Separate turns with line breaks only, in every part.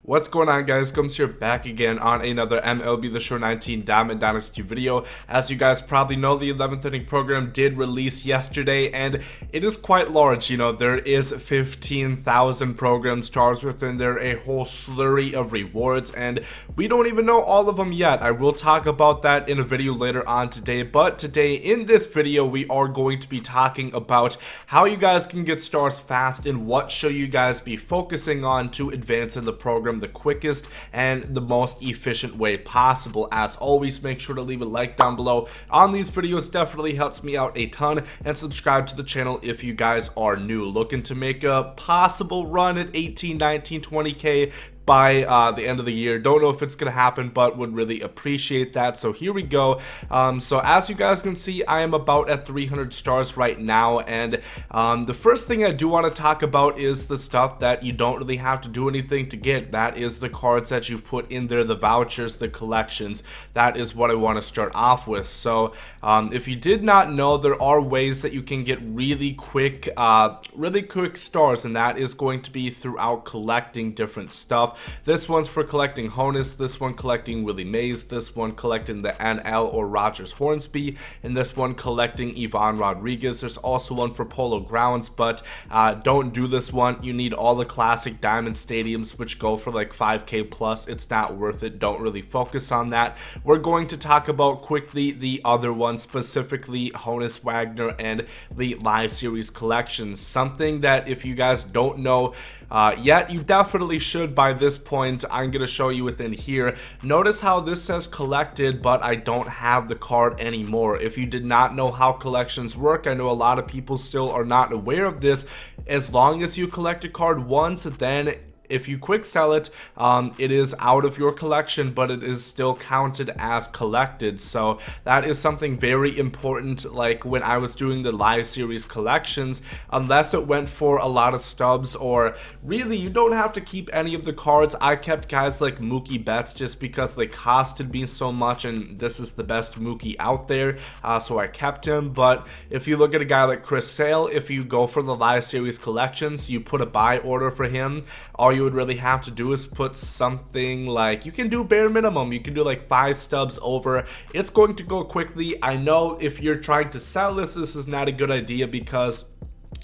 What's going on, guys? Gomes here, back again on another MLB The Show 19 Diamond Dynasty video. As you guys probably know, the 11th inning program did release yesterday, and it is quite large. You know, there is 15,000 program stars within there, a whole slurry of rewards, and we don't even know all of them yet. I will talk about that in a video later on today, but today in this video, we are going to be talking about how you guys can get stars fast and what should you guys be focusing on to advance in the program the quickest and the most efficient way possible. As always, make sure to leave a like down below on these videos. Definitely helps me out a ton, and subscribe to the channel if you guys are new, looking to make a possible run at 18, 19, 20k by the end of the year. Don't know if it's gonna happen, but would really appreciate that. So here we go. So as you guys can see, I am about at 300 stars right now, and the first thing I do want to talk about is the stuff that you don't really have to do anything to get. That is the cards that you put in there, the vouchers, the collections. That is what I want to start off with. So if you did not know, there are ways that you can get really quick stars, and that is going to be throughout collecting different stuff. This one's for collecting Honus, this one collecting Willie Mays, this one collecting the NL or Rogers Hornsby, and this one collecting Ivan Rodriguez. There's also one for Polo Grounds, but don't do this one. You need all the classic diamond stadiums, which go for like 5k plus. It's not worth it. Don't really focus on that. We're going to talk about quickly the other one, specifically Honus Wagner and the live series collections. Something that if you guys don't know yet, you definitely should by this point. I'm going to show you within here. Notice how this says collected, but I don't have the card anymore. If you did not know how collections work, I know a lot of people still are not aware of this. As long as you collect a card once, then if you quick sell it, it is out of your collection, but it is still counted as collected. So that is something very important. Like when I was doing the live series collections, unless it went for a lot of stubs, or really you don't have to keep any of the cards. I kept guys like Mookie Betts just because they costed me so much, and this is the best Mookie out there, so I kept him. But if you look at a guy like Chris Sale, if you go for the live series collections, you put a buy order for him, all you would really have to do is put something like, you can do bare minimum, you can do like 5 stubs over. It's going to go quickly. I know if you're trying to sell this is not a good idea, because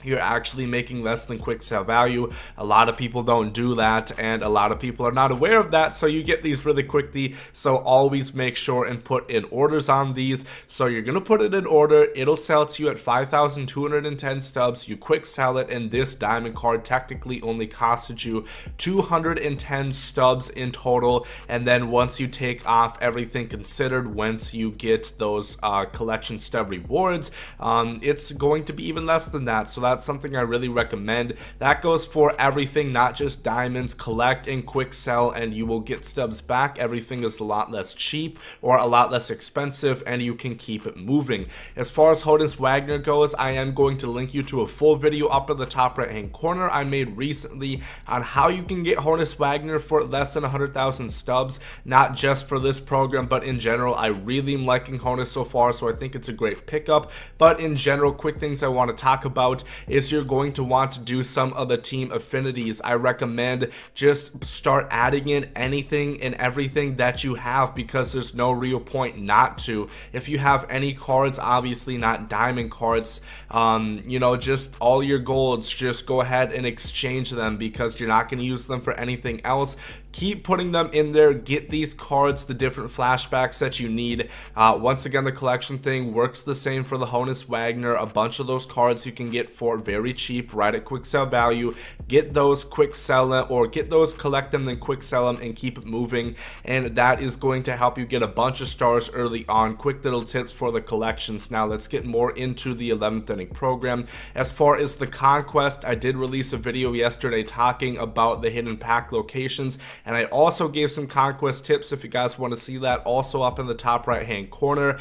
you're actually making less than quick sell value. A lot of people don't do that, and a lot of people are not aware of that, so you get these really quickly. So always make sure and put in orders on these. So you're gonna put it in order, it'll sell to you at 5,210 stubs. You quick sell it, and this diamond card technically only costed you 210 stubs in total. And then once you take off everything considered, once you get those collection stub rewards, it's going to be even less than that. So that's something I really recommend. That goes for everything, not just diamonds. Collect and quick sell, and you will get stubs back. Everything is a lot less cheap, or a lot less expensive, and you can keep it moving. As far as Honus Wagner goes, I am going to link you to a full video up in the top right hand corner I made recently on how you can get Honus Wagner for less than 100,000 stubs, not just for this program, but in general. I really am liking Honus so far, so I think it's a great pickup. But in general, quick things I want to talk about is you're going to want to do some of the team affinities. I recommend just start adding in anything and everything that you have, because there's no real point not to. If you have any cards, obviously not diamond cards, you know, just all your golds, just go ahead and exchange them, because you're not going to use them for anything else. Keep putting them in there. Get these cards, the different flashbacks that you need. Once again, the collection thing works the same for the Honus Wagner. A bunch of those cards you can get for very cheap, right at quick sell value. Get those, quick sell them, or get those, collect them, then quick sell them, and keep it moving. And that is going to help you get a bunch of stars early on. Quick little tips for the collections. Now let's get more into the 11th inning program. As far as the Conquest, I did release a video yesterday talking about the hidden pack locations, and I also gave some Conquest tips if you guys want to see that, also up in the top right hand corner.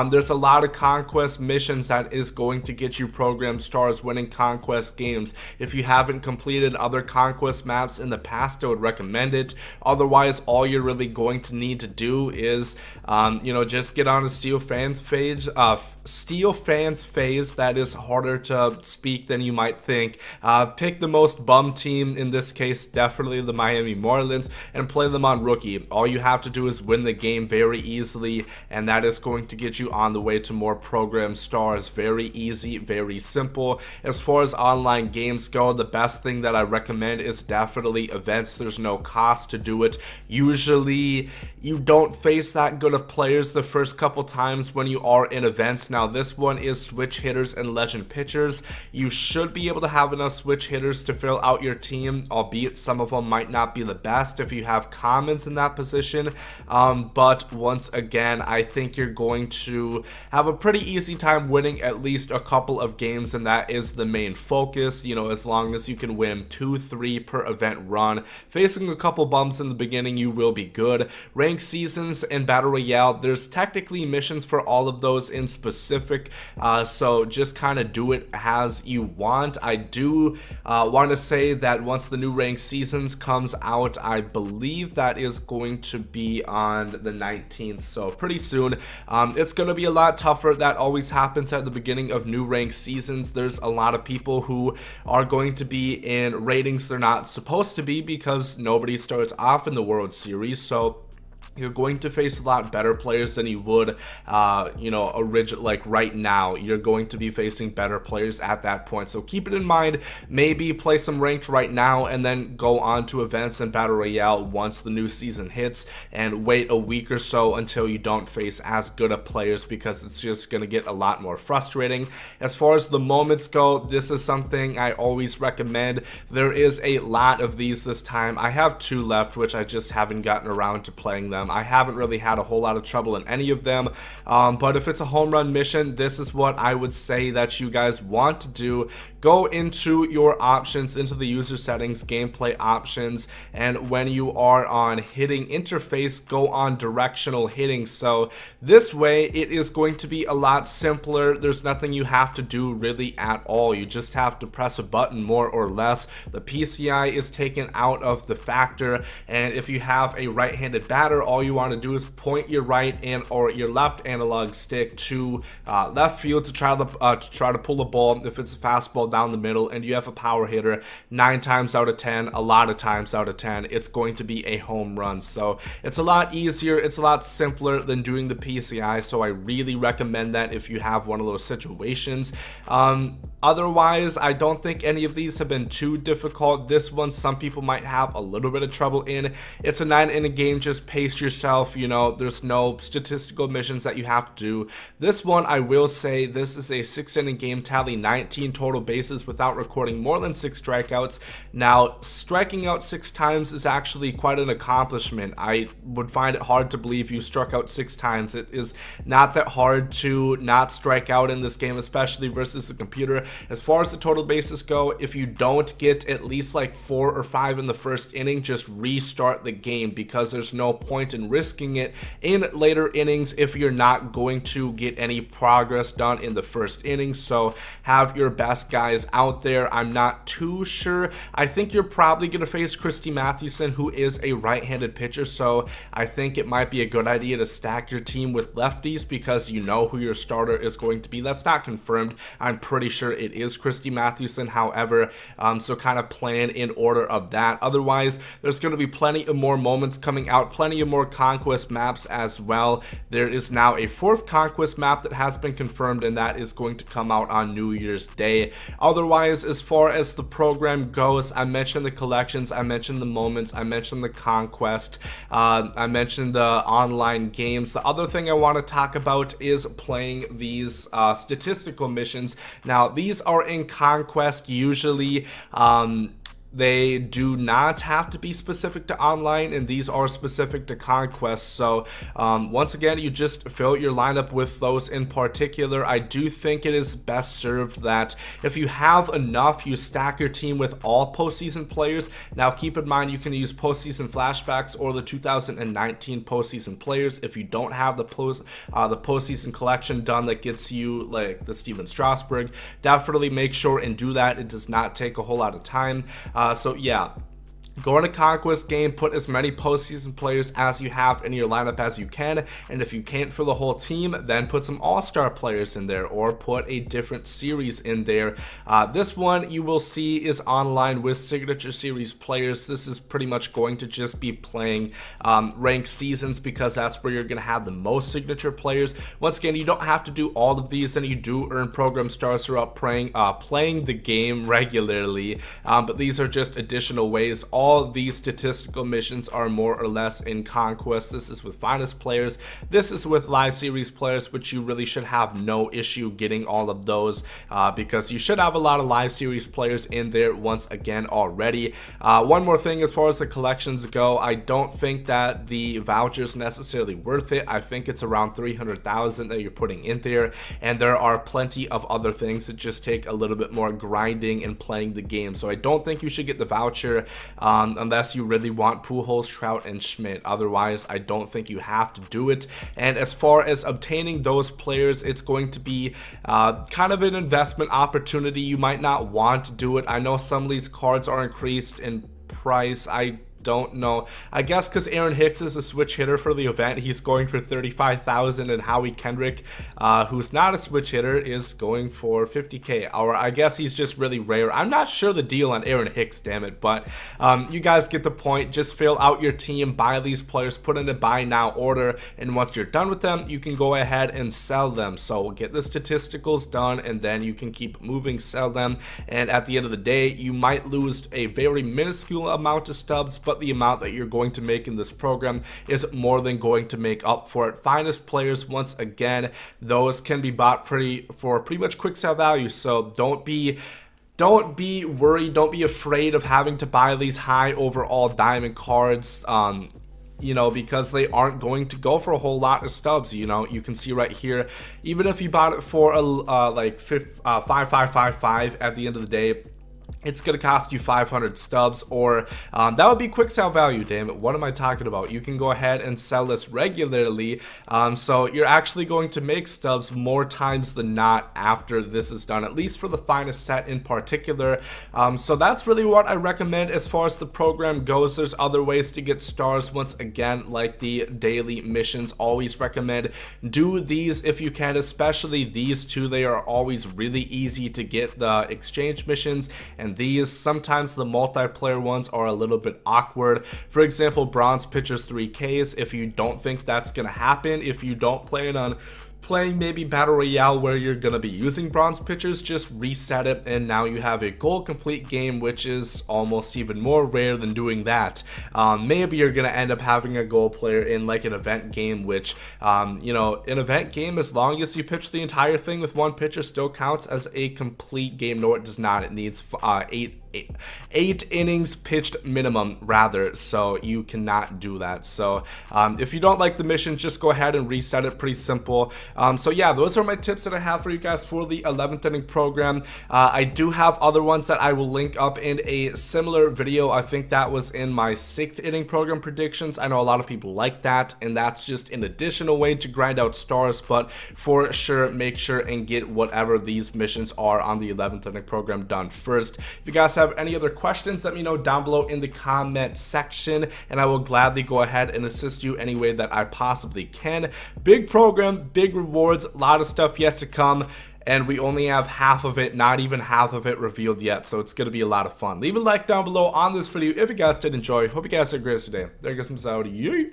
There's a lot of Conquest missions that is going to get you program stars winning Conquest games. If you haven't completed other Conquest maps in the past, I would recommend it. Otherwise, all you're really going to need to do is you know, just get on a Steel Fans phase. That is harder to speak than you might think. Pick the most bum team, in this case definitely the Miami Marlins. and play them on rookie. All you have to do is win the game very easily, and that is going to get you on the way to more program stars. Very easy, very simple. As far as online games go, the best thing that I recommend is definitely events. There's no cost to do it. Usually you don't face that good of players the first couple times when you are in events. Now this one is switch hitters and legend pitchers. You should be able to have enough switch hitters to fill out your team, albeit some of them might not be the best if you have commons in that position. But once again, I think you're going to have a pretty easy time winning at least a couple of games, and that is the main focus. You know, as long as you can win 2-3 per event run, facing a couple bumps in the beginning, you will be good. Ranked seasons and battle royale, there's technically missions for all of those in specific, so just kind of do it as you want. I do want to say that once the new ranked seasons comes out, I believe that is going to be on the 19th, so pretty soon. It's going to be a lot tougher. That always happens at the beginning of new ranked seasons. There's a lot of people who are going to be in ratings they're not supposed to be because nobody starts off in the World Series, so you're going to face a lot better players than you would, you know, like right now. You're going to be facing better players at that point. So keep it in mind. Maybe play some ranked right now and then go on to events and battle royale once the new season hits, and wait a week or so until you don't face as good of players, because it's just going to get a lot more frustrating. As far as the moments go, this is something I always recommend. There is a lot of these this time. I have 2 left, which I just haven't gotten around to playing them. I haven't really had a whole lot of trouble in any of them, but if it's a home run mission, this is what I would say that you guys want to do. Go into your options, into the user settings, gameplay options, and when you are on hitting interface, go on directional hitting. So this way it is going to be a lot simpler. There's nothing you have to do really at all. You just have to press a button more or less. The PCI is taken out of the factor, and if you have a right-handed batter, all you want to do is point your right and or your left analog stick to left field to try to pull the ball. If it's a fastball down the middle and you have a power hitter, 9 times out of 10, a lot of times out of 10, it's going to be a home run. So it's a lot easier, it's a lot simpler than doing the PCI, so I really recommend that if you have one of those situations. Otherwise, I don't think any of these have been too difficult. This one, some people might have a little bit of trouble in. It's a 9-inning game, just pace yourself, you know, there's no statistical missions that you have to do. This one, I will say, this is a 6-inning game, tally 19 total bases without recording more than 6 strikeouts. Now, striking out 6 times is actually quite an accomplishment. I would find it hard to believe you struck out 6 times. It is not that hard to not strike out in this game, especially versus the computer. As far as the total bases go, if you don't get at least like 4 or 5 in the first inning, just restart the game, because there's no point in risking it in later innings if you're not going to get any progress done in the first inning. So have your best guys out there. I'm not too sure. I think you're probably going to face Christy Mathewson, who is a right-handed pitcher, so I think it might be a good idea to stack your team with lefties, because you know who your starter is going to be. That's not confirmed. I'm pretty sure it is Christy Mathewson, however, so kind of plan in order of that. Otherwise, there's going to be plenty of more moments coming out, plenty of more Conquest maps as well. There is now a 4th Conquest map that has been confirmed, and that is going to come out on New Year's Day. Otherwise, as far as the program goes, I mentioned the collections, I mentioned the moments, I mentioned the Conquest, I mentioned the online games. The other thing I want to talk about is playing these statistical missions. Now, these are in Conquest usually. They do not have to be specific to online, and these are specific to Conquest. So once again, you just fill your lineup with those in particular. I do think it is best served that if you have enough, you stack your team with all postseason players. Now keep in mind, you can use postseason flashbacks or the 2019 postseason players if you don't have the postseason collection done that gets you like the Steven Strasburg. Definitely make sure and do that. It does not take a whole lot of time. So yeah, Go in a Conquest game, put as many postseason players as you have in your lineup as you can, and if you can't for the whole team, then put some all-star players in there, or put a different series in there. This one you will see is online with Signature Series players. This is pretty much going to just be playing ranked seasons, because that's where you're going to have the most signature players. Once again, you don't have to do all of these, and you do earn program stars throughout playing the game regularly, but these are just additional ways. All these statistical missions are more or less in Conquest. This is with finest players. This is with live series players, which you really should have no issue getting all of those, because you should have a lot of live series players in there once again already. One more thing, as far as the collections go, I don't think that the vouchers necessarily worth it. I think it's around 300,000 that you're putting in there, and there are plenty of other things that just take a little bit more grinding and playing the game. So I don't think you should get the voucher unless you really want Pujols, Trout, and Schmidt. Otherwise, I don't think you have to do it. And as far as obtaining those players, it's going to be kind of an investment opportunity. You might not want to do it. I know some of these cards are increased in price. I don't know. I guess because Aaron Hicks is a switch hitter for the event, he's going for 35,000, and Howie Kendrick, who's not a switch hitter, is going for 50k. Or I guess he's just really rare. I'm not sure the deal on Aaron Hicks, damn it, but you guys get the point. Just fill out your team, buy these players, put in a buy now order, and once you're done with them, you can go ahead and sell them. So get the statisticals done, and then you can keep moving, sell them, and at the end of the day, you might lose a very minuscule amount of stubs, but the amount that you're going to make in this program is more than going to make up for it. Finest players, once again, those can be bought for pretty much quick sell value, so don't be worried, don't be afraid of having to buy these high overall diamond cards, you know, because they aren't going to go for a whole lot of stubs. You know, you can see right here, even if you bought it for a like 5555 at the end of the day, it's going to cost you 500 stubs, or that would be quick sell value. Damn it, what am I talking about? You can go ahead and sell this regularly, so you're actually going to make stubs more times than not after this is done, at least for the finest set in particular. So that's really what I recommend as far as the program goes. There's other ways to get stars, once again, like the daily missions. Always recommend do these if you can, especially these two. They are always really easy to get, the exchange missions, and these, sometimes the multiplayer ones are a little bit awkward. For example, bronze pitchers 3Ks, if you don't think that's gonna happen, if you don't plan on playing maybe Battle Royale where you're going to be using bronze pitchers, just reset it, and now you have a goal complete game, which is almost even more rare than doing that. Maybe you're going to end up having a goal player in like an event game, which, you know, an event game, as long as you pitch the entire thing with one pitcher, still counts as a complete game. No, it does not. It needs eight innings pitched minimum, rather, so you cannot do that. So if you don't like the mission, just go ahead and reset it. Pretty simple. So yeah, those are my tips that I have for you guys for the 11th inning program. I do have other ones that I will link up in a similar video. I think that was in my 6th inning program predictions. I know a lot of people like that, and that's just an additional way to grind out stars, but for sure, make sure and get whatever these missions are on the 11th inning program done first. If you guys have any other questions, let me know down below in the comment section, and I will gladly go ahead and assist you any way that I possibly can. Big program, big rewards, a lot of stuff yet to come, and we only have half of it, not even half of it revealed yet, so it's going to be a lot of fun. Leave a like down below on this video if you guys did enjoy. Hope you guys had a great day. There goes some Saudi. Yay!